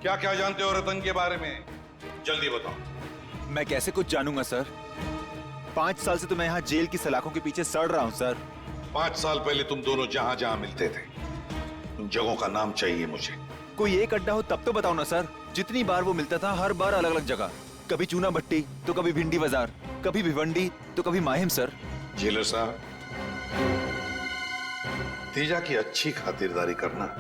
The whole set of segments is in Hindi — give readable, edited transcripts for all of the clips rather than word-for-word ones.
क्या क्या जानते हो रतन के बारे में? जल्दी बताओ। मैं कैसे कुछ जानूंगा सर? 5 साल से तो मैं यहाँ जेल की सलाखों के पीछे सड़ रहा हूँ सर। 5 साल पहले तुम दोनों जहां जहां मिलते थे, उन जगहों का नाम चाहिए मुझे। कोई एक अड्डा हो तब तो बताओ ना सर। जितनी बार वो मिलता था हर बार अलग अलग जगह। कभी चूना भट्टी तो कभी भिंडी बाजार, कभी भिवंडी तो कभी माहिम सर। जेलर साहब, तेजा की अच्छी खातिरदारी करना।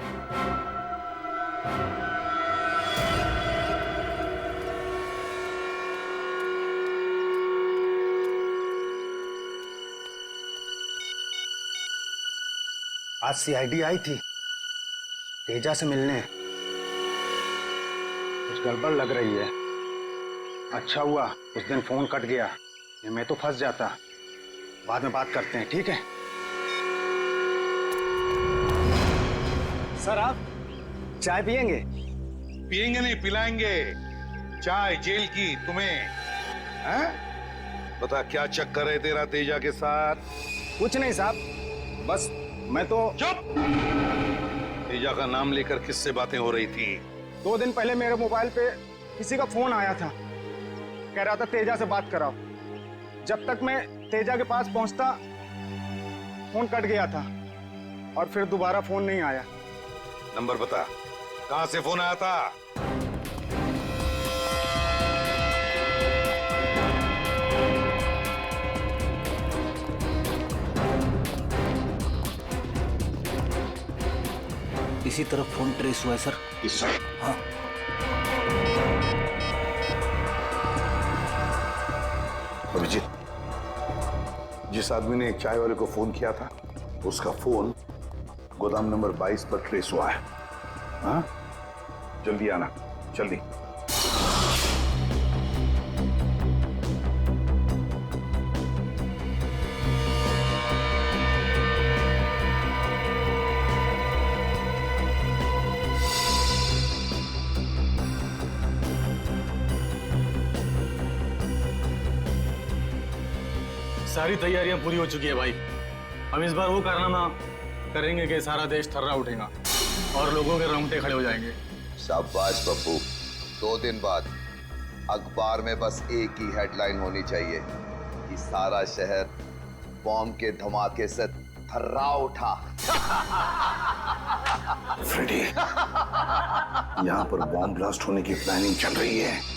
आज सीआईडी आई थी तेजा से मिलने। कुछ गड़बड़ लग रही है। अच्छा हुआ उस दिन फोन कट गया, ये मैं तो फंस जाता। बाद में बात करते हैं, ठीक है? सर आप चाय पियेंगे? पिएंगे नहीं, पिलाएंगे। चाय जेल की तुम्हें। हैं? बता क्या चक्कर है तेरा तेजा के साथ? कुछ नहीं साहब, बस मैं तो। चुप! तेजा का नाम लेकर किससे बातें हो रही थी? 2 दिन पहले मेरे मोबाइल पे किसी का फोन आया था, कह रहा था तेजा से बात कराओ। जब तक मैं तेजा के पास पहुंचता फोन कट गया था और फिर दोबारा फोन नहीं आया। नंबर बता, कहां से फोन आया था? इसी तरफ फोन ट्रेस हुआ है सर। इस साइड? हाँ। अभिजीत, जिस आदमी ने चाय वाले को फोन किया था उसका फोन गोदाम नंबर 22 पर ट्रेस हुआ है। हाँ, जल्दी आना, जल्दी। सारी तैयारियां पूरी हो चुकी है भाई। हम इस बार वो कारनामा करेंगे कि सारा देश थर्रा उठेगा और लोगों के रोंगटे खड़े हो जाएंगे। शाबाश पप्पू। 2 दिन बाद अखबार में बस एक ही हेडलाइन होनी चाहिए कि सारा शहर बॉम्ब के धमाके से थर्रा उठा। फ्रेडी, यहाँ पर बॉम्ब ब्लास्ट होने की प्लानिंग चल रही है।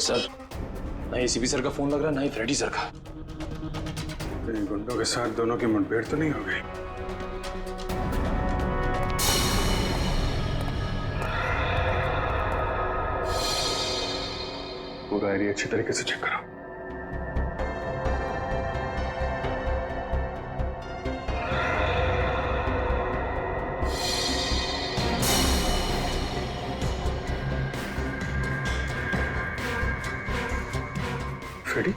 सर, ना एसीपी सर का फोन लग रहा है, ना ही फ्रेडी सर का। इन गुंडों के साथ दोनों की मुठभेड़ तो नहीं हो गई? पूरा एरिया अच्छी तरीके से चेक करो। फ्रेडी?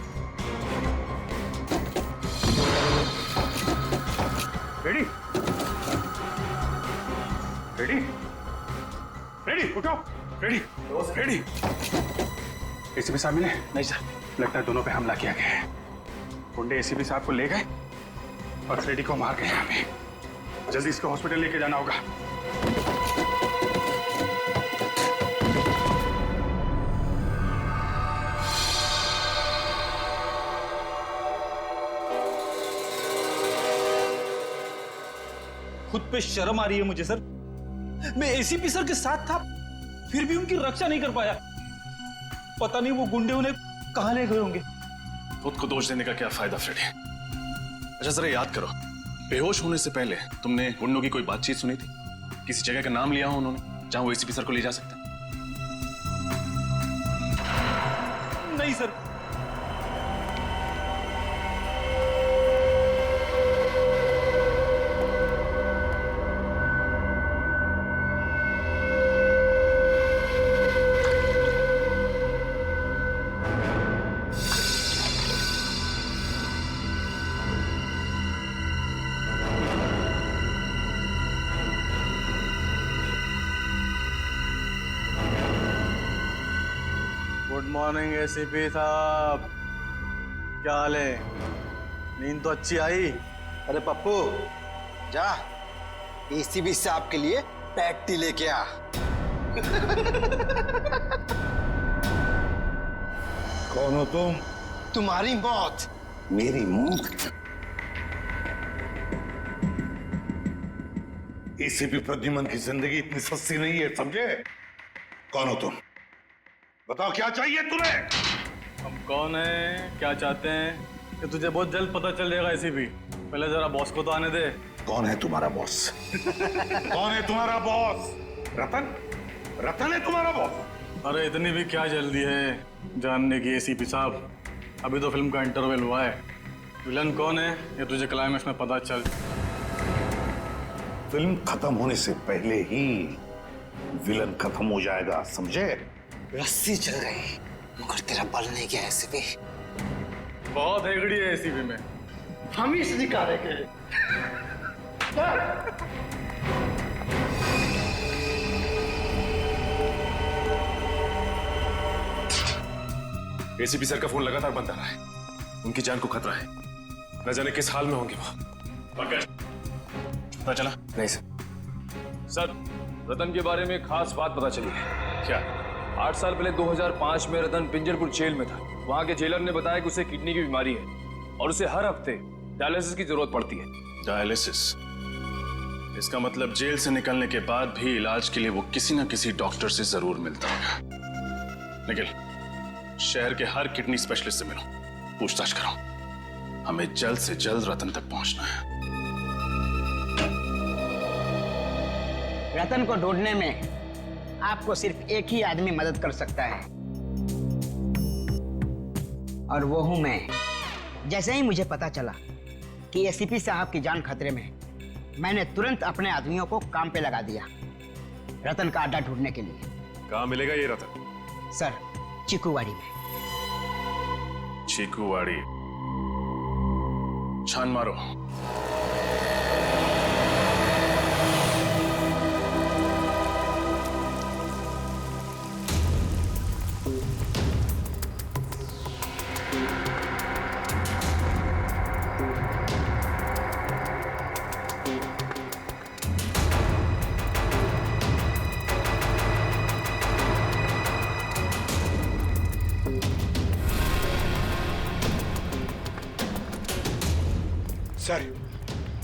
फ्रेडी? फ्रेडी? फ्रेडी उठो! फ्रेडी! फ्रेडी! एसीपी साहब मिले? नहीं सर। लगता है दोनों पे हमला किया गया है। गुंडे एसीपी साहब को ले गए और फ्रेडी को मार गए। यहाँ पे जल्दी इसको हॉस्पिटल लेके जाना होगा। खुद पे शर्म आ रही है मुझे सर। मैं एसीपी सर के साथ था, फिर भी उनकी रक्षा नहीं कर पाया। पता नहीं वो गुंडे उन्हें कहां ले गए होंगे। खुद को दोष देने का क्या फायदा फ्रेडी? अच्छा जरा याद करो, बेहोश होने से पहले तुमने गुंडों की कोई बातचीत सुनी थी? किसी जगह का नाम लिया हो उन्होंने जहां वो एसीपी सर को ले जा सकते? नहीं सर। मॉर्निंग एसीपी साहब, क्या हाल है? नींद तो अच्छी आई? अरे पप्पू, जा एसीपी साहब के लिए पैटी लेके आ। कौन हो तुम? तुम्हारी मौत। मेरी मौत? एसीपी प्रद्युमन की जिंदगी इतनी सस्ती नहीं है, समझे? कौन हो तुम? बताओ क्या चाहिए तुम्हें? हम कौन है, क्या चाहते हैं, कि तुझे बहुत जल्द पता चल जाएगा एसीपी। पहले जरा बॉस को तो आने दे। कौन है तुम्हारा बॉस? कौन है तुम्हारा बॉस? रतन? रतन है तुम्हारा बॉस? अरे इतनी भी क्या जल्दी है जानने की एसीपी साहब? अभी तो फिल्म का इंटरवल हुआ है। विलन कौन है ये तुझे क्लाइमेक्स में पता चल। फिल्म खत्म होने से पहले ही विलन खत्म हो जाएगा, समझे? रस्सी चल गई मगर तेरा बल नहीं गया एसीपी। बहुत हेगड़ी है एसीपी में। हम ही इसे निकालेंगे। एसीपी सर का फोन लगातार बंद आ रहा है। उनकी जान को खतरा है। न जाने किस हाल में होंगे वो। पंकज, पता चला? नहीं सर। सर, रतन के बारे में खास बात पता चली है। क्या? 8 साल पहले 2005 में रतन पिंजरपुर जेल में था। वहां के जेलर ने बताया कि उसे किडनी की बीमारी है और उसे हर हफ्ते डायलिसिस की जरूरत पड़ती है। डायलिसिस? इसका मतलब जेल से निकलने के बाद भी इलाज के लिए वो किसी न किसी डॉक्टर से जरूर मिलता होगा। निखिल, शहर के हर किडनी स्पेशलिस्ट से मिलो, पूछताछ करो। हमें जल्द से जल्द रतन तक पहुंचना है। रतन को ढूंढने में आपको सिर्फ एक ही आदमी मदद कर सकता है और वो हूं मैं। जैसे ही मुझे पता चला कि एसीपी साहब की जान खतरे में है, मैंने तुरंत अपने आदमियों को काम पे लगा दिया रतन का अड्डा ढूंढने के लिए। कहाँ मिलेगा ये रतन? सर, चिकूवाड़ी में। चीकूवाड़ी? छान मारो। सर,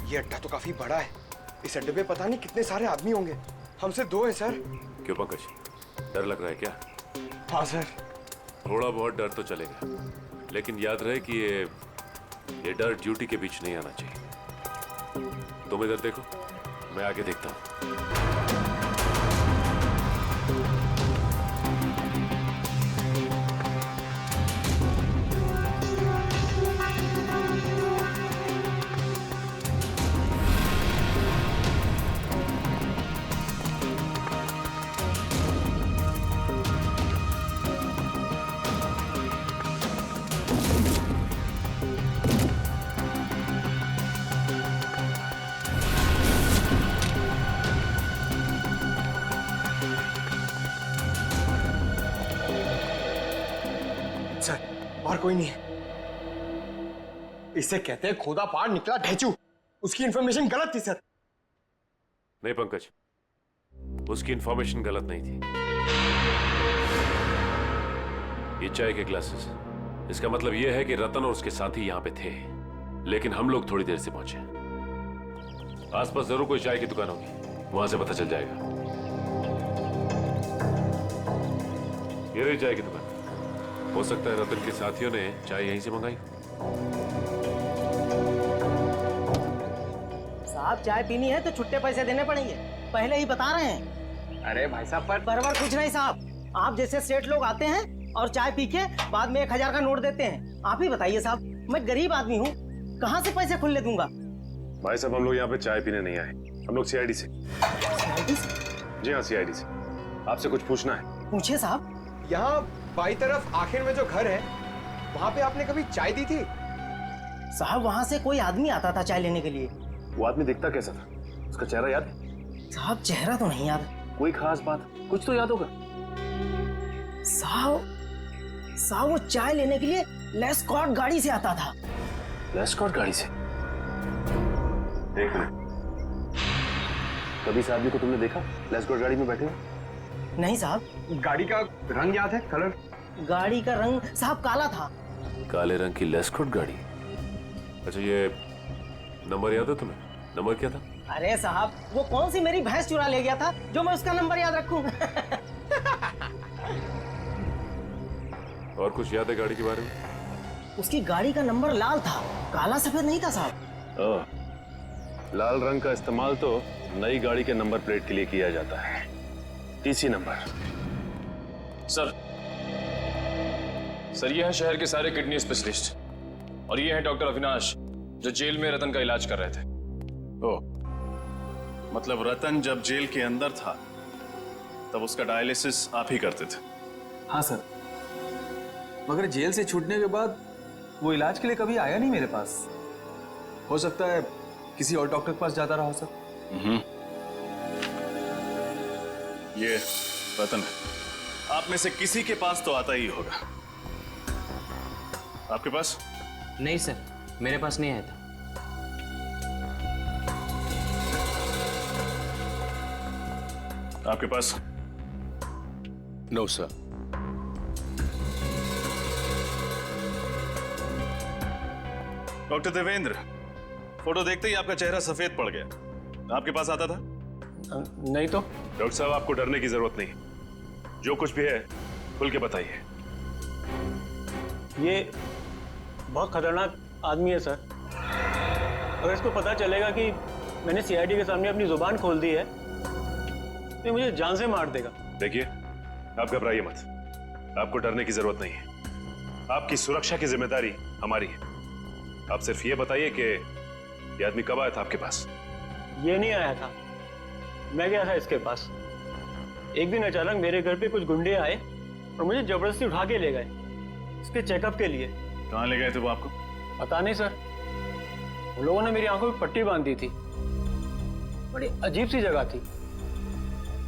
ये अड्डा तो काफी बड़ा है। इस अड्डे पे पता नहीं कितने सारे आदमी होंगे। हमसे 2 है सर। क्यों पंकज, डर लग रहा है क्या? हाँ सर। थोड़ा बहुत डर तो चलेगा, लेकिन याद रहे कि ये डर ड्यूटी के बीच नहीं आना चाहिए। तुम इधर देखो, मैं आगे देखता हूँ। और कोई नहीं है। इसे कहते हैं खोदा पार निकला ढेचू। उसकी इंफॉर्मेशन गलत थी सर। नहीं पंकज, उसकी इंफॉर्मेशन गलत नहीं थी। ये चाय के ग्लासेस, इसका मतलब यह है कि रतन और उसके साथी यहां पे थे, लेकिन हम लोग थोड़ी देर से पहुंचे। आसपास जरूर कोई चाय की दुकान होगी, वहां से पता चल जाएगा। ये रही चाय की दुकान। हो सकता है रतन के साथियों ने चाय यहीं से मंगाई। साहब, चाय पीनी है तो छुट्टे पैसे देने पड़ेंगे, पहले ही बता रहे हैं। अरे भाई साहब, पर बराबर कुछ नहीं साहब। आप जैसे सेठ लोग आते हैं और चाय पी के बाद में 1000 का नोट देते हैं। आप ही बताइए साहब, मैं गरीब आदमी हूँ, कहाँ से पैसे खुले दूंगा? भाई साहब, हम लोग यहाँ पे चाय पीने नहीं आए, हम लोग सीआईडी से। जी हाँ, सीआईडी से। आपसे कुछ पूछना है। पूछिए साहब। यहाँ बाई तरफ आखिर में जो घर है, वहाँ पे आपने कभी चाय दी थी? साहब, वहाँ से कोई आदमी आता था चाय लेने के लिए। वो आदमी दिखता कैसा था? उसका चेहरा याद है? साहब, चेहरा तो नहीं याद। कोई खास बात, कुछ तो याद होगा। साहब, साहब वो चाय लेने के लिए लेस्कॉट गाड़ी से आता था। लेस्कॉट गाड़ी से? एक मिनट, कभी इस आदमी को तुमने देखा लेस्कॉट गाड़ी में बैठे हुए? नहीं साहब। गाड़ी का रंग याद है? कलर? गाड़ी का रंग साहब काला था। काले रंग की लेस्कॉट गाड़ी? अच्छा, ये नंबर याद है तुम्हें? नंबर क्या था? अरे साहब, वो कौन सी मेरी भैंस चुरा ले गया था जो मैं उसका नंबर याद रखूं? और कुछ याद है गाड़ी के बारे में? उसकी गाड़ी का नंबर लाल था, काला सफेद नहीं था साहब। लाल रंग का इस्तेमाल तो नई गाड़ी के नंबर प्लेट के लिए किया जाता है, टीसी नंबर। सर ये है शहर के सारे किडनी स्पेशलिस्ट और ये है डॉक्टर अविनाश जो जेल में रतन का इलाज कर रहे थे। ओ, मतलब रतन जब जेल के अंदर था तब उसका डायलिसिस आप ही करते थे? हाँ सर, मगर जेल से छूटने के बाद वो इलाज के लिए कभी आया नहीं मेरे पास। हो सकता है किसी और डॉक्टर के पास जाता रहा हो सर। ये रतन है, आप में से किसी के पास तो आता ही होगा। आपके पास? नहीं सर, मेरे पास नहीं आया था। आपके पास? No sir. Doctor Devendra, photo देखते ही आपका चेहरा सफेद पड़ गया। आपके पास आता था? नहीं तो। डॉक्टर साहब, आपको डरने की जरूरत नहीं, जो कुछ भी है खुल के बताइए। ये बहुत खतरनाक आदमी है सर। अगर इसको पता चलेगा कि मैंने सीआईडी के सामने अपनी जुबान खोल दी है तो ये मुझे जान से मार देगा। देखिए, आप घबराइए मत, आपको डरने की जरूरत नहीं है। आपकी सुरक्षा की जिम्मेदारी हमारी है। आप सिर्फ ये बताइए कि ये आदमी कब आया था आपके पास? ये नहीं आया था, मैं गया था इसके पास। एक दिन अचानक मेरे घर पे कुछ गुंडे आए और मुझे जबरदस्ती उठा के ले गए इसके चेकअप के लिए। कहाँ ले गए थे वो आपको? पता नहीं सर, उन लोगों ने मेरी आंखों में पट्टी बांध दी थी। बड़ी अजीब सी जगह थी।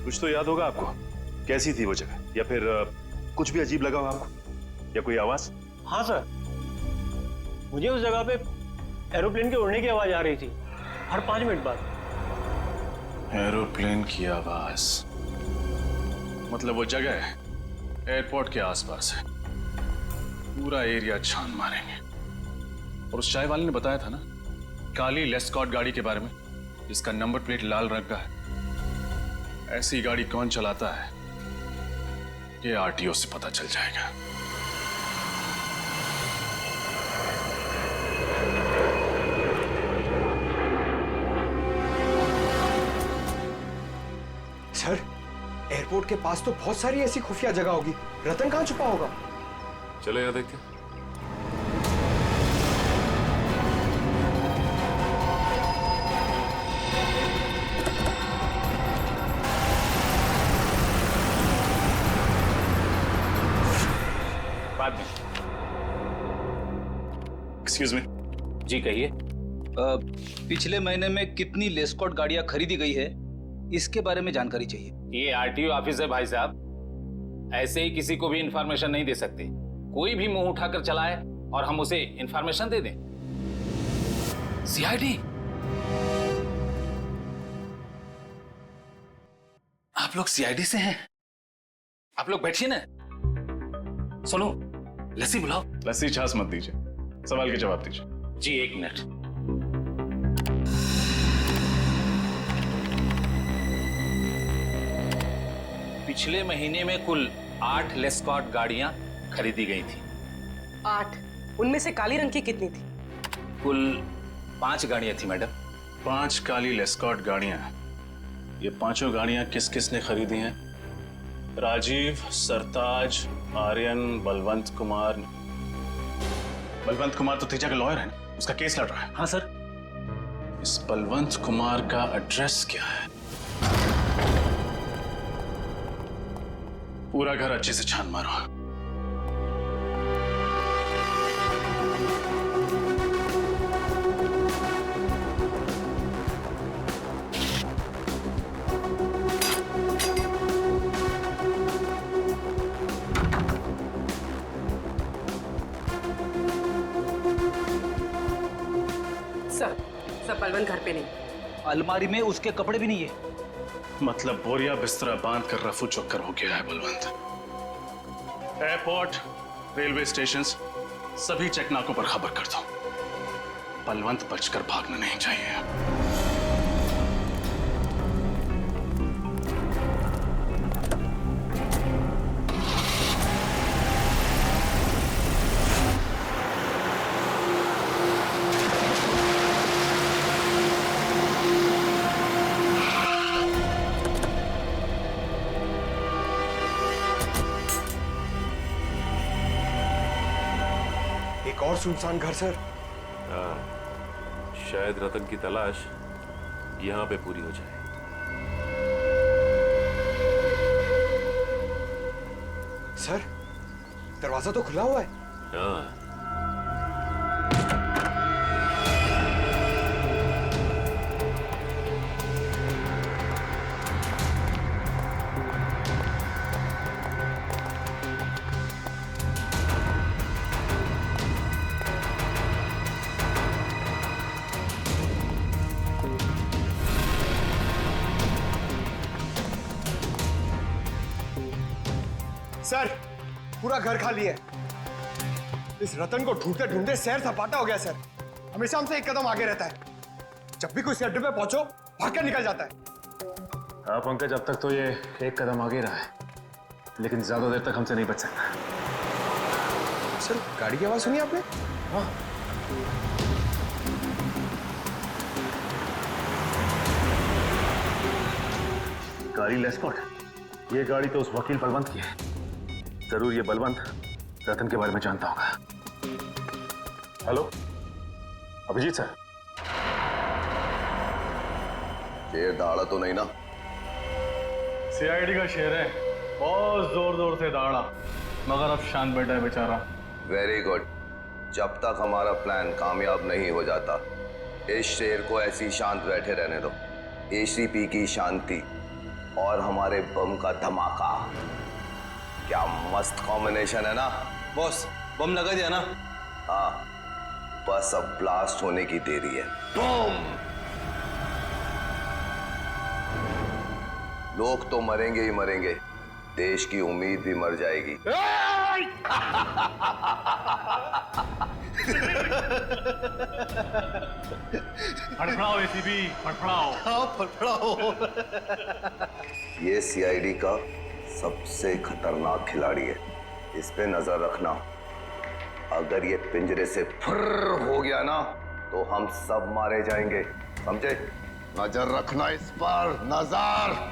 कुछ तो याद होगा आपको, कैसी थी वो जगह? या फिर कुछ भी अजीब लगा हो आपको, या कोई आवाज? हाँ सर, मुझे उस जगह पे एरोप्लेन के उड़ने की आवाज आ रही थी हर 5 मिनट बाद। एरोप्लेन की आवाज? मतलब वो जगह एयरपोर्ट के आसपास है, पूरा एरिया छान मारेंगे। और उस चाय वाले ने बताया था ना, काली लेस्कॉट गाड़ी के बारे में जिसका नंबर प्लेट लाल रंग का है। ऐसी गाड़ी कौन चलाता है ये आरटीओ से पता चल जाएगा। सर, एयरपोर्ट के पास तो बहुत सारी ऐसी खुफिया जगह होगी, रतन कहाँ छुपा होगा? चलो यहाँ देखते हैं। Excuse me. जी कहिए। पिछले महीने में कितनी लेस्कॉट गाड़ियां खरीदी गई है, इसके बारे में जानकारी चाहिए। ये आरटीओ ऑफिस है भाई साहब, ऐसे ही किसी को भी इंफॉर्मेशन नहीं दे सकते। कोई भी मुंह उठाकर चलाए और हम उसे इंफॉर्मेशन दे दें। सीआईडी, आप लोग सीआईडी से हैं? आप लोग बैठिए ना। सुनो, लस्सी बुलाओ। लस्सी छाछ मत दीजिए, सवाल के जवाब दीजिए। जी 1 मिनट। पिछले महीने में कुल 8 लेस्कॉट गाड़ियां खरीदी गई थी। 8? उनमें से काली रंग की कितनी थी? कुल 5 गाड़ियां थी मैडम। 5 काली लेस्कॉट गाड़ियां। ये पांचों गाड़ियां किस किस ने खरीदी हैं? राजीव, सरताज, आर्यन, बलवंत कुमार। बलवंत कुमार तो तेजा का लॉयर है ना, उसका केस लड़ रहा है। हाँ सर। इस बलवंत कुमार का एड्रेस क्या है? पूरा घर अच्छे से छान मारो। सर बलवंत घर पे नहीं। अलमारी में उसके कपड़े भी नहीं है। मतलब बोरिया बिस्तरा बांध कर रफू चक्कर हो गया है बलवंत। एयरपोर्ट, रेलवे स्टेशन, सभी चेकनाकों पर खबर कर दो। बलवंत बचकर भागना नहीं चाहिए। एक और सुनसान घर सर। हाँ, शायद रतन की तलाश यहां पे पूरी हो जाए। सर दरवाजा तो खुला हुआ है। हाँ। सर पूरा घर खाली है। इस रतन को ढूंढते ढूंढते सैर सपाटा हो गया सर। हमेशा हमसे एक कदम आगे रहता है। जब भी कोई अड्डे पे पहुंचो भाग कर निकल जाता है। हाँ पंकज, अब तक तो ये एक कदम आगे रहा है, लेकिन ज्यादा देर तक हमसे नहीं बच सकता। सर गाड़ी की आवाज सुनी आपने? हाँ। गाड़ी लेस्कॉट, ये गाड़ी तो उस वकील बलवंत की है। जरूर ये बलवंत रतन के बारे में जानता होगा। Hello Abhijit sir. शेर दहाड़ा तो नहीं ना? सीआईडी का शेर है, बहुत जोर जोर से दहाड़ा, मगर अब शांत बैठा है बेचारा। Very good. जब तक हमारा प्लान कामयाब नहीं हो जाता, इस शेर को ऐसी शांत बैठे रहने दो। एसीपी की शांति और हमारे बम का धमाका, क्या मस्त कॉम्बिनेशन है ना? बॉस बम लगा दिया ना? हाँ, बस अब ब्लास्ट होने की देरी है। बूम! लोग तो मरेंगे ही मरेंगे, देश की उम्मीद भी मर जाएगी। फड़फड़ाओ एसीपी, फड़फड़ाओ। हाँ फड़फड़ाओ। ये सीआईडी का सबसे खतरनाक खिलाड़ी है, इस पे नजर रखना। अगर ये पिंजरे से फुर्र हो गया ना तो हम सब मारे जाएंगे, समझे? नजर रखना इस पर, नजर।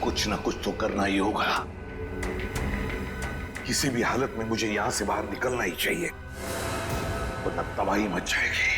कुछ ना कुछ तो करना ही होगा। किसी भी हालत में मुझे यहां से बाहर निकलना ही चाहिए, वरना तबाही मच जाएगी।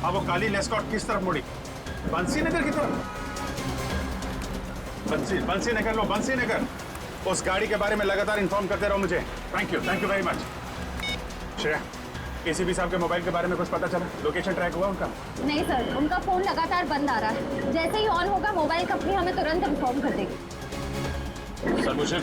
अब वो काली लेस्कॉट किस तरफ मुड़ी? बंसी नगर की तरफ। बंसी नगर लो, बंसी नगर। उस गाड़ी के बारे में लगातार इन्फॉर्म करते रहो मुझे। Thank you very much. Shreya ACP साहब के मोबाइल के बारे में कुछ पता चला? लोकेशन ट्रैक हुआ उनका? नहीं सर, उनका फोन लगातार बंद आ रहा है। जैसे ही ऑन होगा मोबाइल कंपनी हमें तुरंत इन्फॉर्म कर देगी। सर मुझे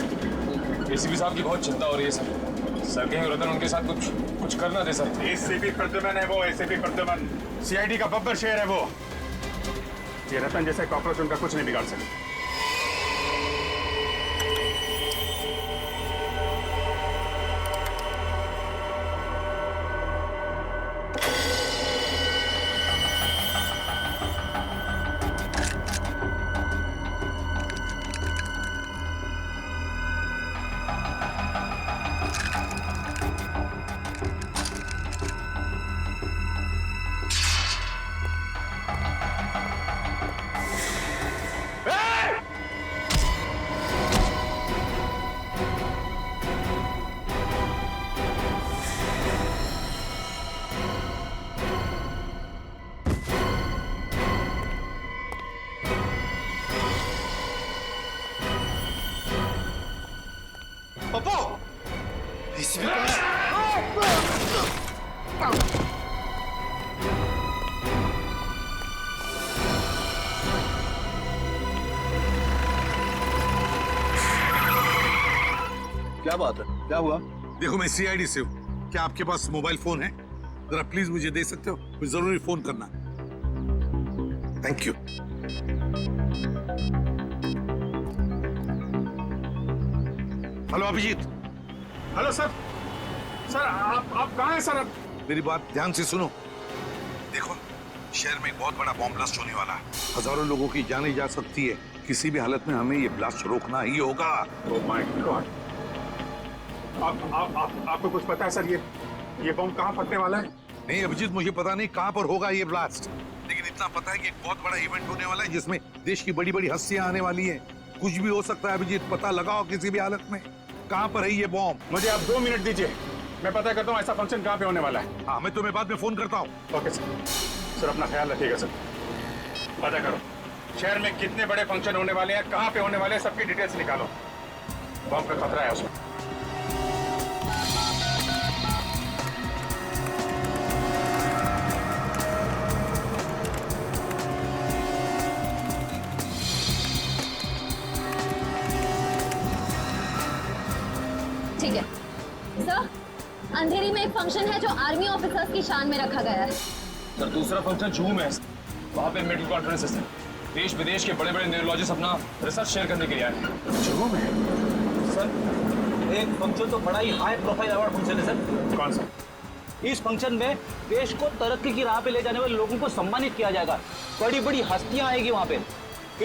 एसीपी साहब की बहुत चिंता हो रही है सर कहीं रतन उनके साथ कुछ कर ना दे सर। एसीपी प्रद्युमन है वो, एसीपी प्रद्युमन सीआईडी का बब्बर शेर है वो। ये रतन जैसे कॉकरोच उनका कुछ नहीं बिगाड़ सकते। क्या बात है? क्या हुआ? देखो मैं सीआईडी से हूँ। क्या आपके पास मोबाइल फोन है? जरा प्लीज मुझे दे सकते हो? मुझे जरूरी फोन करना। Thank you. Hello Abhijit. Hello sir. Sir आप कहाँ हैं सर? मेरी बात ध्यान से सुनो। देखो शहर में एक बहुत बड़ा बॉम्ब ब्लास्ट होने वाला है। हजारों लोगों की जाने जा सकती है। किसी भी हालत में हमें ये ब्लास्ट रोकना ही होगा। Oh my God. आपको कुछ पता है सर ये बम कहाँ फटने वाला है? नहीं अभिजीत, मुझे पता नहीं कहाँ पर होगा ये ब्लास्ट, लेकिन इतना पता है कि एक बहुत बड़ा इवेंट होने वाला है जिसमें देश की बड़ी बड़ी हस्तियां आने वाली हैं। कुछ भी हो सकता है अभिजीत, पता लगाओ किसी भी हालत में कहाँ पर है ये बॉम्ब। मुझे आप 2 मिनट दीजिए, मैं पता करता हूँ ऐसा फंक्शन कहाँ पे होने वाला है। हाँ मैं तुम्हें बाद में फोन करता हूँ। Okay sir. सर अपना ख्याल रखिएगा सर। पता करो शहर में कितने बड़े फंक्शन होने वाले हैं, कहाँ पे होने वाले हैं, सबकी डिटेल्स निकालो। बॉम्ब का खतरा है उसमें। ठीक है सर, अंधेरी में एक फंक्शन है जो आर्मी ऑफिसर्स की शान में रखा गया है। सर दूसरा फंक्शन जूहू में है। वहाँ पे मेडिकल कॉन्फ्रेंसेस है। देश विदेश के बड़े बड़े न्यूरोलॉजिस्ट अपना रिसर्च शेयर करने के लिए आए हैं। जूहू में? सर एक फंक्शन तो बड़ा ही हाई प्रोफाइल अवार्ड फंक्शन है सर। कौन सा? इस फंक्शन में देश को तरक्की की राह पे ले जाने वाले लोगों को सम्मानित किया जाएगा। बड़ी बड़ी हस्तियां आएगी वहाँ पे,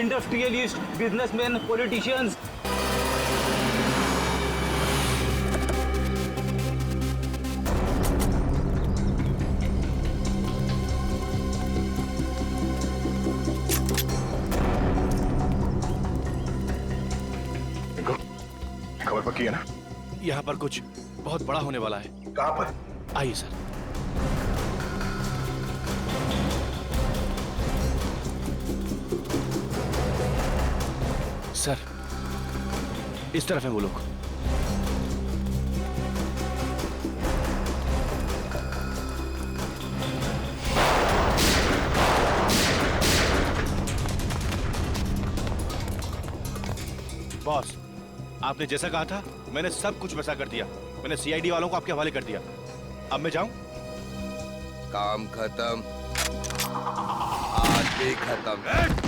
इंडस्ट्रियलिस्ट, बिजनेसमैन, पॉलिटिशियंस। खबर पक्की है ना? यहाँ पर कुछ बहुत बड़ा होने वाला है। कहाँ पर? आइए सर। सर इस तरफ है वो लोग। बॉस आपने जैसा कहा था मैंने सब कुछ वैसा कर दिया। मैंने सीआईडी वालों को आपके हवाले कर दिया। अब मैं जाऊं? काम खत्म, आज भी खत्म।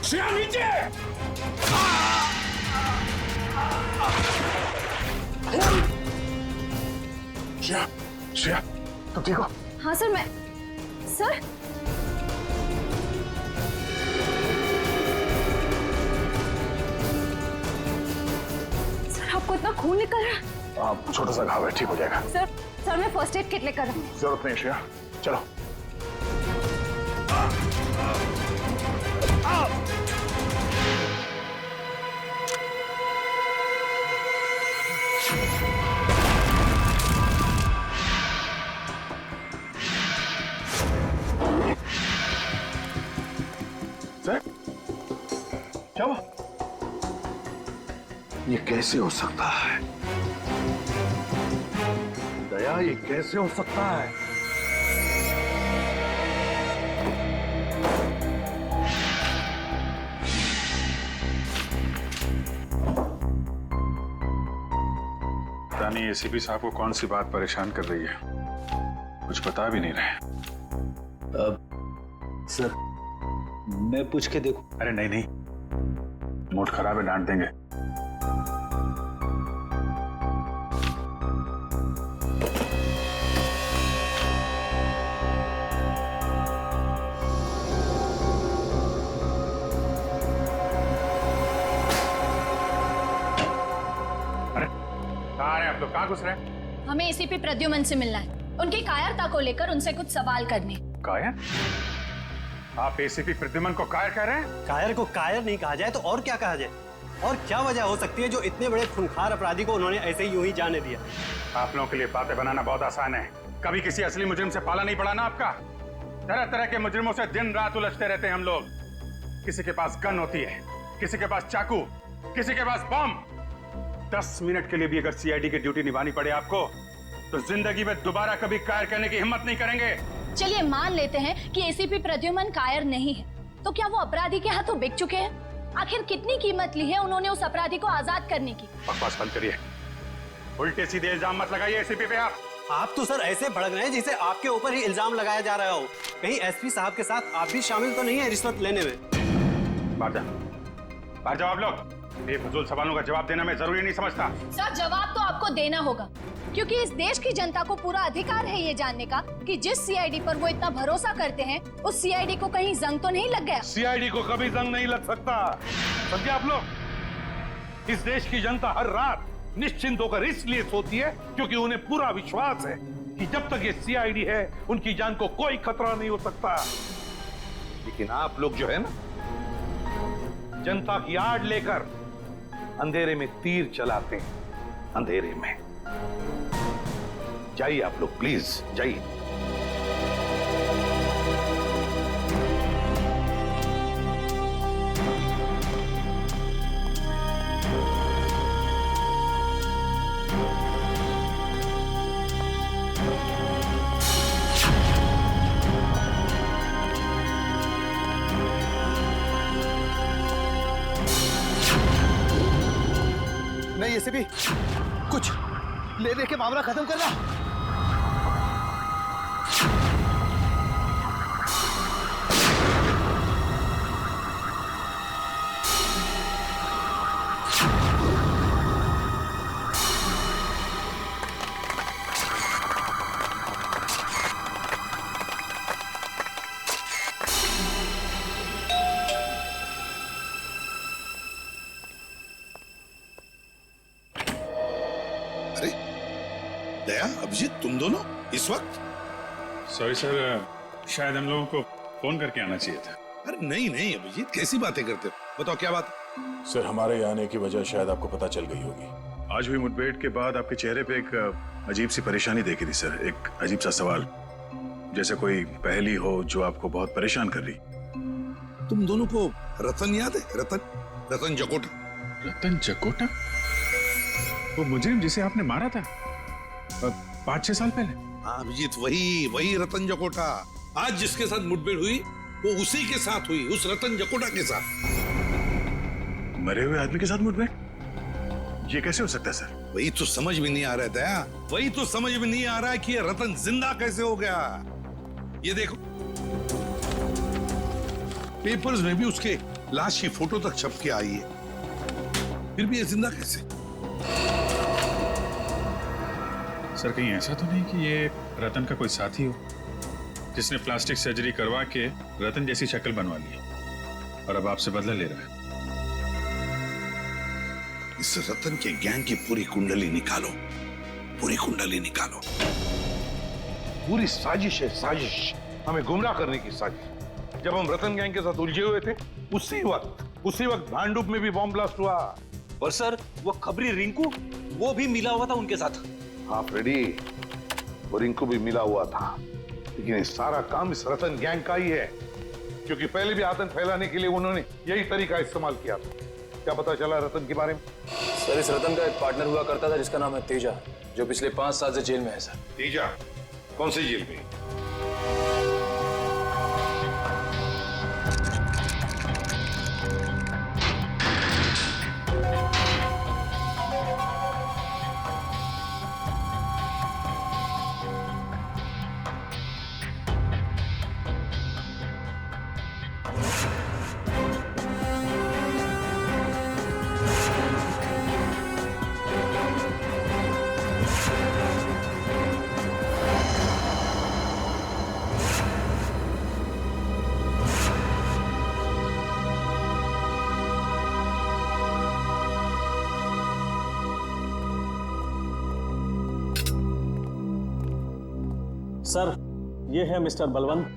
श्रेया नीचे। श्रेया, श्रेया, तुम ठीक हो? हाँ सर, मैं सर आपको इतना खून निकल रहा है? आप छोटा सा घाव है, ठीक हो जाएगा। सर मैं फर्स्ट एड किट लेकर आऊं। जरूरत नहीं श्रेया, चलो। सर, क्या हुआ? ये कैसे हो सकता है दया, ये कैसे हो सकता है? रानी, एसीपी साहब को कौन सी बात परेशान कर रही है? कुछ बता भी नहीं रहे। सर मैं पूछ के देखूं? अरे नहीं नहीं, मूड खराब है, डांट देंगे। अरे कहाँ आ रहे हैं आप लोग? कहाँ घुस रहे हैं? हमें एसीपी प्रद्युमन से मिलना है, उनकी कायरता को लेकर उनसे कुछ सवाल करने। कायर? आप एसीपी प्रद्युमन को कायर कह रहे हैं? कायर को कायर नहीं कहा जाए तो और क्या कहा जाए? और क्या वजह हो सकती है जो इतने बड़े खूंखार अपराधी को उन्होंने ऐसे ही यूं ही जाने दिया? आप लोगों के लिए बातें बनाना बहुत आसान है। कभी किसी असली मुजरिम से पाला नहीं पड़ा ना आपका। तरह तरह के मुजरिमों से दिन रात उलझते रहते हैं हम लोग। किसी के पास गन होती है, किसी के पास चाकू, किसी के पास बम। 10 मिनट के लिए भी अगर सीआईडी की ड्यूटी निभानी पड़े आपको, तो जिंदगी में दोबारा कभी कायर करने की हिम्मत नहीं करेंगे। चलिए मान लेते हैं कि एसीपी प्रद्युमन कायर नहीं है, तो क्या वो अपराधी के हाथों बिक चुके हैं? आखिर कितनी कीमत ली है उन्होंने उस अपराधी को आजाद करने की? बकवास बंद करिए, उल्टे सीधे इल्जाम मत लगाइए एसीपी पे। आप तो सर ऐसे भड़क रहे हैं जैसे आपके ऊपर ही इल्जाम लगाया जा रहा हो। कहीं एसपी साहब के साथ आप भी शामिल तो नहीं है रिश्वत लेने में? बाहर जाओ आप लोग। बेफजूल सवालों का जवाब देना मैं जरूरी नहीं समझता। सर जवाब तो आपको देना होगा, क्योंकि इस देश की जनता को पूरा अधिकार है ये जानने का कि जिस सीआईडी पर वो इतना भरोसा करते हैं, उस सीआईडी को कहीं जंग तो नहीं लग गया। सीआईडी को कभी जंग नहीं लग सकता, समझे आप लोग? इस देश की जनता हर रात निश्चिंत होकर इसलिए सोती है क्योंकि उन्हें पूरा विश्वास है कि जब तक ये सीआईडी है उनकी जान को कोई खतरा नहीं हो सकता। लेकिन आप लोग जो है ना, जनता की आड़ लेकर अंधेरे में तीर चलाते हैं, अंधेरे में। जाइए आप लोग, प्लीज जाइए। नहीं ऐसे भी कुछ ले दे के मामला खत्म करना। दया, अभिजीत, तुम दोनों इस वक्त? सॉरी सर, शायद हम लोगों को फोन करके आना चाहिए था। अरे नहीं नहीं अभिजीत, कैसी बातें करते हो? बताओ क्या बात? सर हमारे यहाँ आने की वजह शायद आपको पता चल गई होगी। आज हुई मुठभेड़ के बाद आपके चेहरे पे एक अजीब सी परेशानी देखी थी सर। एक अजीब सा सवाल, जैसे कोई पहेली हो जो आपको बहुत परेशान कर रही। तुम दोनों को रतन याद है? रतन जकोटा। रतन जकोटा? वो मुजरिम जिसे आपने मारा था 5-6 साल पहले? हाँ अभिजीत, वही रतन जकोटा। आज जिसके साथ मुठभेड़ हुई वो उसी के साथ हुई, उस रतन जकोटा के साथ। मरे हुए आदमी के साथ मुठभेड़? ये कैसे हो सकता है सर? वही तो समझ में नहीं आ रहा है दया, वही तो समझ में नहीं आ रहा है कि ये रतन जिंदा कैसे हो गया। ये देखो, पेपर्स में भी उसके लाश की फोटो तक छप के आई है, फिर भी ये जिंदा कैसे? सर कहीं ऐसा तो नहीं कि ये रतन का कोई साथी हो जिसने प्लास्टिक सर्जरी करवा के रतन जैसी शक्ल बनवा ली और अब आपसे बदला ले रहा है? इस रतन के गैंग की पूरी कुंडली निकालो, पूरी कुंडली निकालो। पूरी साजिश है, साजिश, हमें गुमराह करने की साजिश। जब हम रतन गैंग के साथ उलझे हुए थे उसी वक्त भांडुप में भी बॉम्ब ब्लास्ट हुआ। और सर वो खबरी रिंकू, वो भी मिला हुआ था उनके साथ। हाँ फ्रेडी, वो रिंकू भी मिला हुआ था, लेकिन ये सारा काम इस रतन गैंग का ही है, क्योंकि पहले भी आतंक फैलाने के लिए उन्होंने यही तरीका इस्तेमाल किया था। क्या पता चला रतन के बारे में? सर इस रतन का एक पार्टनर हुआ करता था जिसका नाम है तेजा, जो पिछले 5 साल से जेल में है सर। तेजा? कौन सी जेल में? सर ये है मिस्टर बलवंत,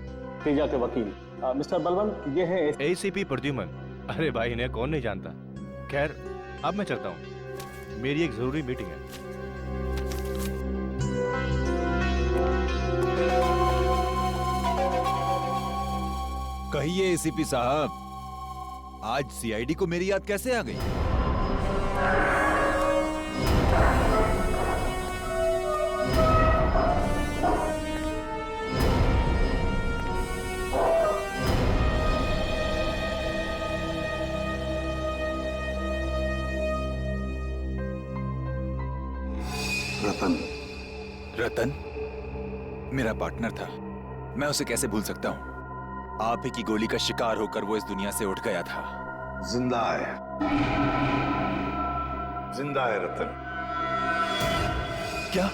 तेजा के वकील। मिस्टर बलवंत, ये है एसीपी प्रद्युमन। अरे भाई, इन्हें कौन नहीं जानता। खैर अब मैं चलता हूँ, मेरी एक जरूरी मीटिंग है। कहिए एसीपी साहब, आज सीआईडी को मेरी याद कैसे आ गई? रतन मेरा पार्टनर था, मैं उसे कैसे भूल सकता हूं? आप ही की गोली का शिकार होकर वो इस दुनिया से उठ गया था। जिंदा है, जिंदा है रतन। क्या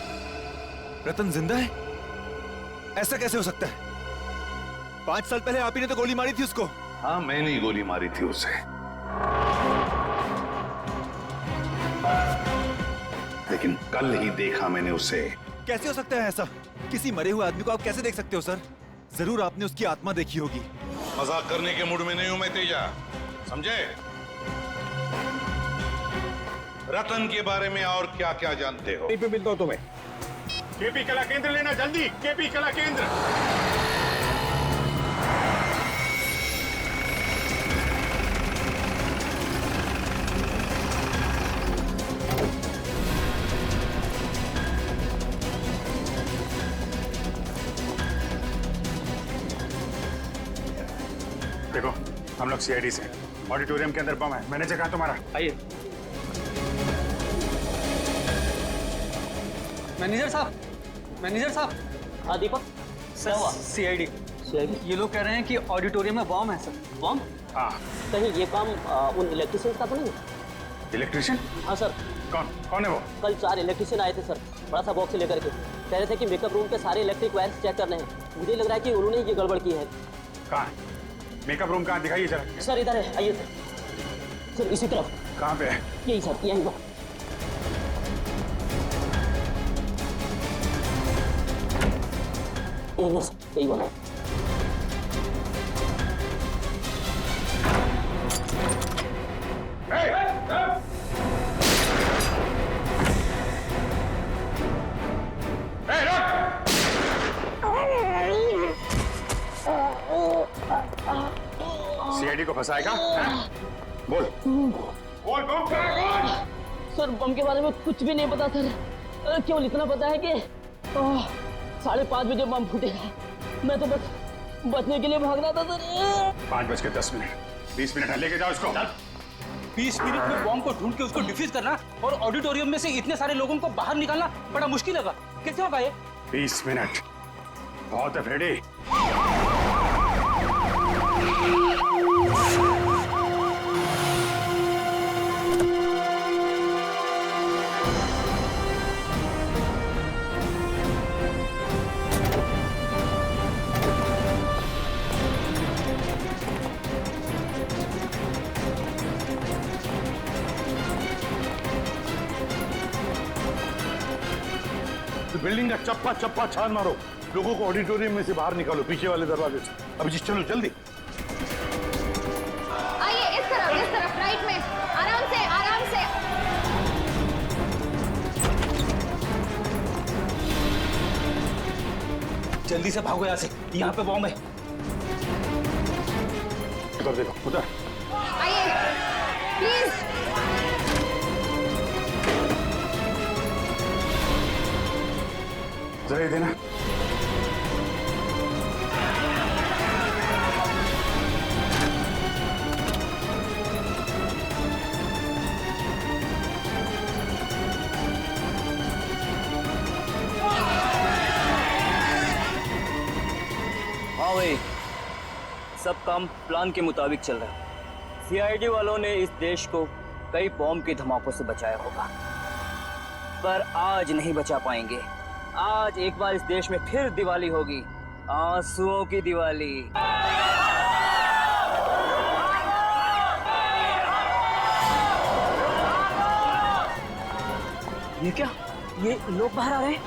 रतन जिंदा है? ऐसा कैसे हो सकता है? 5 साल पहले आप ही ने तो गोली मारी थी उसको। हाँ, मैंने ही गोली मारी थी उसे, लेकिन कल ही देखा मैंने उसे। कैसे हो सकता है ऐसा? किसी मरे हुए आदमी को आप कैसे देख सकते हो सर? जरूर आपने उसकी आत्मा देखी होगी। मजाक करने के मूड में नहीं हूं मैं तेजा, समझे? रतन के बारे में और क्या क्या जानते हो? पे मिलता हूं तुम्हें। केपी कला केंद्र लेना जल्दी, केपी कला केंद्र। देखो, हम लोग सीआईडी से ऑडिटोरियम के अंदर बम है। मैनेजर कहा तुम्हारा? आइए। मैनेजर साहब। हाँ दीपक, सर सीआईडी। ये लोग कह रहे हैं कि ऑडिटोरियम में बम है सर। बम? हाँ। कहीं ये काम उन इलेक्ट्रिशियन का तो नहीं? इलेक्ट्रिशियन? हाँ सर। कौन है वो? कल 4 इलेक्ट्रिशियन आए थे सर, बड़ा सा बॉक्स लेकर के। कह रहे थे कि मेकअप रूम के सारे इलेक्ट्रिक वायर्स चेक करने हैं। मुझे लग रहा है कि उन्होंने ये गड़बड़ की है। कहाँ? मेकअप रूम कहाँ? दिखाइए जरा। सर इधर है, आइए सर। इसी तरफ। कहाँ पे है? यही सर, यही बात। यही बात। सीआईडी को फंसाएगा? बोल। सर बम के बारे में कुछ भी नहीं पता सर, केवल इतना पता है कि 5:30 बजे बम फूटेगा। मैं तो बस बचने के लिए भाग रहा था सर। 5:10, 20 मिनट है, लेके जाओ इसको। 20 मिनट में बॉम्ब को ढूंढ के उसको डिफ्यूज करना और ऑडिटोरियम में से इतने सारे लोगों को बाहर निकालना बड़ा मुश्किल होगा। कैसे होगा ये? 20 मिनट बहुत है फ्रेडी। बिल्डिंग का चप्पा चप्पा छान मारो, लोगों को ऑडिटोरियम में से बाहर निकालो, पीछे वाले दरवाजे से। अभिजीत चलो जल्दी। आइए इस तरफ राइट में, आराम से आराम से। जल्दी से भागो यहाँ से, यहाँ पे बॉम्ब है। उधर देखो, उधर। आइए प्लीज। जरा ये देना। हाँ भाई, सब काम प्लान के मुताबिक चल रहा है। सीआईडी वालों ने इस देश को कई बॉम्ब के धमाकों से बचाया होगा, पर आज नहीं बचा पाएंगे। आज एक बार इस देश में फिर दिवाली होगी, आंसुओं की दिवाली। ये क्या? ये लोग बाहर आ रहे हैं।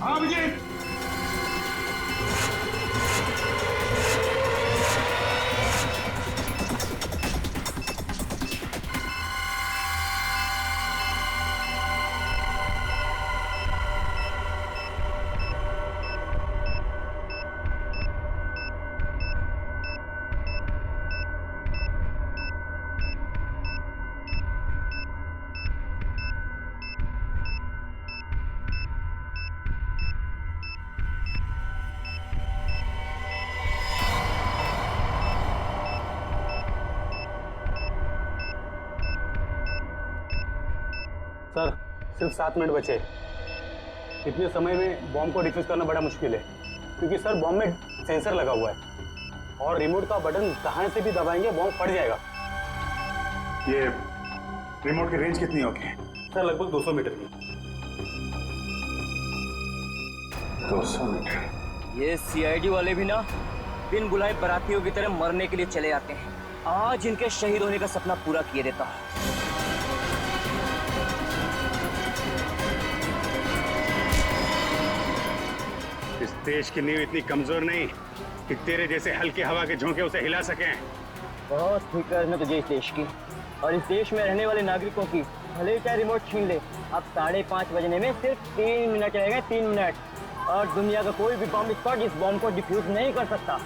हाँ विजय। सर सिर्फ 7 मिनट बचे। इतने समय में बॉम्ब को डिफ्यूज करना बड़ा मुश्किल है, क्योंकि सर बॉम्ब में सेंसर लगा हुआ है और रिमोट का बटन कहां से भी दबाएंगे बॉम्ब फट जाएगा। ये रिमोट की रेंज कितनी होगी? सर लगभग 200 मीटर की। 200 मीटर। ये सीआईडी वाले भी ना बिन बुलाए बरातियों की तरह मरने के लिए चले आते हैं। आज इनके शहीद होने का सपना पूरा किए देता हूं। इस देश की नींव इतनी कमजोर नहीं कि तेरे जैसे हल्के हवा के झोंके उसे हिला सकें। बहुत फिक्र है तुझे इस देश की और इस देश में रहने वाले नागरिकों की। भले ही चाहे रिमोट छीन ले, अब 5:30 बजने में सिर्फ 3 मिनट रहेगा, 3 मिनट, और दुनिया का कोई भी बॉम्ब स्क्वाड इस बॉम्ब को डिफ्यूज नहीं कर सकता।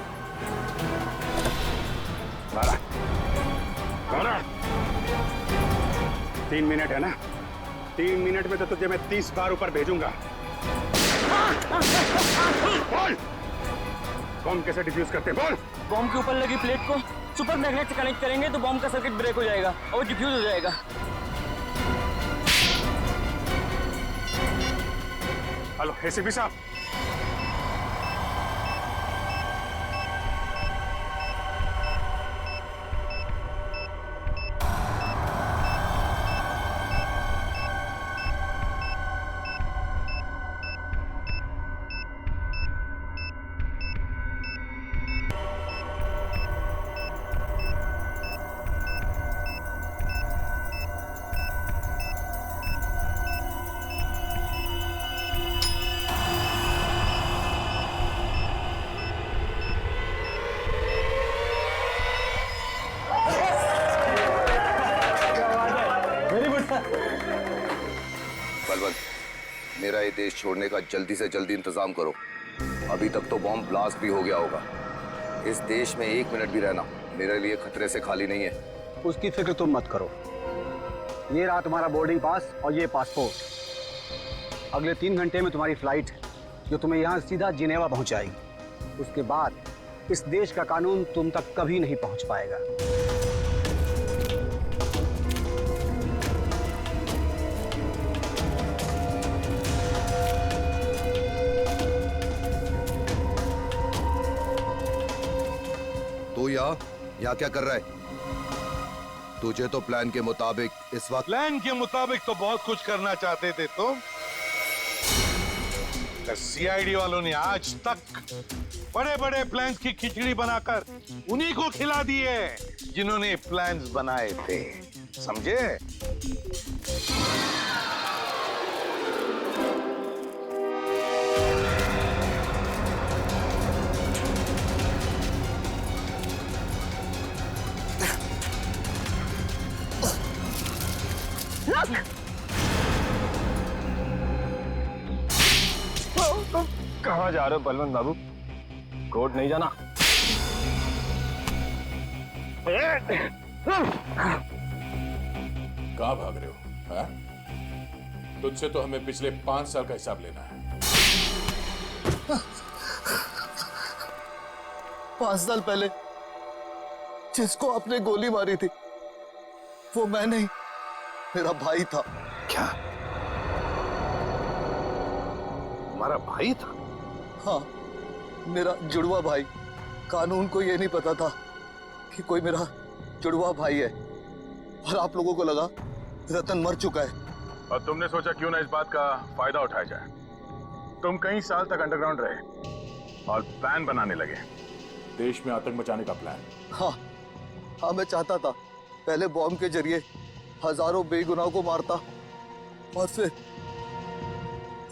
3 मिनट है ना? 3 मिनट में तो तुझे मैं 30 बार ऊपर भेजूंगा। बोल, बॉम्ब कैसे डिफ्यूज करते हैं? बोल। बॉम्ब के ऊपर लगी प्लेट को सुपर मैग्नेट से कनेक्ट करेंगे तो बॉम्ब का सर्किट ब्रेक हो जाएगा और डिफ्यूज हो जाएगा। हेलो एसीपी साहब। बलवंत, मेरा ये देश छोड़ने का जल्दी से जल्दी इंतजाम करो। अभी तक तो बॉम्ब ब्लास्ट भी हो गया होगा। इस देश में 1 मिनट भी रहना मेरे लिए खतरे से खाली नहीं है। उसकी फिक्र तुम मत करो। ये रहा तुम्हारा बोर्डिंग पास और ये पासपोर्ट। अगले 3 घंटे में तुम्हारी फ्लाइट है जो तुम्हें यहाँ सीधा जिनेवा पहुंचाएगी। उसके बाद इस देश का कानून तुम तक कभी नहीं पहुंच पाएगा। तू यहाँ क्या कर रहा है? तुझे तो प्लान के मुताबिक इस वक्त प्लान के मुताबिक तो बहुत कुछ करना चाहते थे तुम। सीआईडी वालों ने आज तक बड़े बड़े प्लान्स की खिचड़ी बनाकर उन्हीं को खिला दी है जिन्होंने प्लान्स बनाए थे, समझे? कहाँ जा रहे हो बलवंत बाबू? कोर्ट नहीं जाना? कहाँ भाग रहे हो? हाँ? तुझसे तो हमें पिछले 5 साल का हिसाब लेना है। 5 साल पहले जिसको आपने गोली मारी थी वो मैं नहीं, मेरा भाई था। क्या? तुम्हारा भाई था? हाँ, मेरा जुड़वा भाई। कानून को ये नहीं पता था कि कोई मेरा जुड़वा भाई है, और आप लोगों को लगा रतन मर चुका है। और तुमने सोचा क्यों ना इस बात का फायदा उठाया जाए। तुम कई साल तक अंडरग्राउंड रहे और प्लान बनाने लगे, देश में आतंक मचाने का प्लान। हाँ, मैं चाहता था पहले बॉम्ब के जरिए हजारों बेगुनाहों को मारता और फिर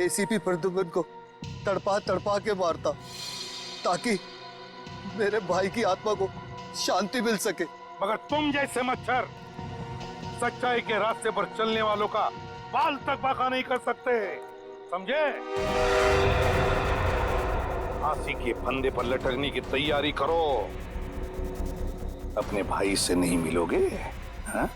एसीपी प्रद्युम्न को तड़पा तड़पा के मारता ताकि मेरे भाई की आत्मा को शांति मिल सके। मगर तुम जैसे मच्छर सच्चाई के रास्ते पर चलने वालों का बाल तक बाका नहीं कर सकते, समझे? फांसी के फंदे पर लटकने की तैयारी करो। अपने भाई से नहीं मिलोगे, हाँ?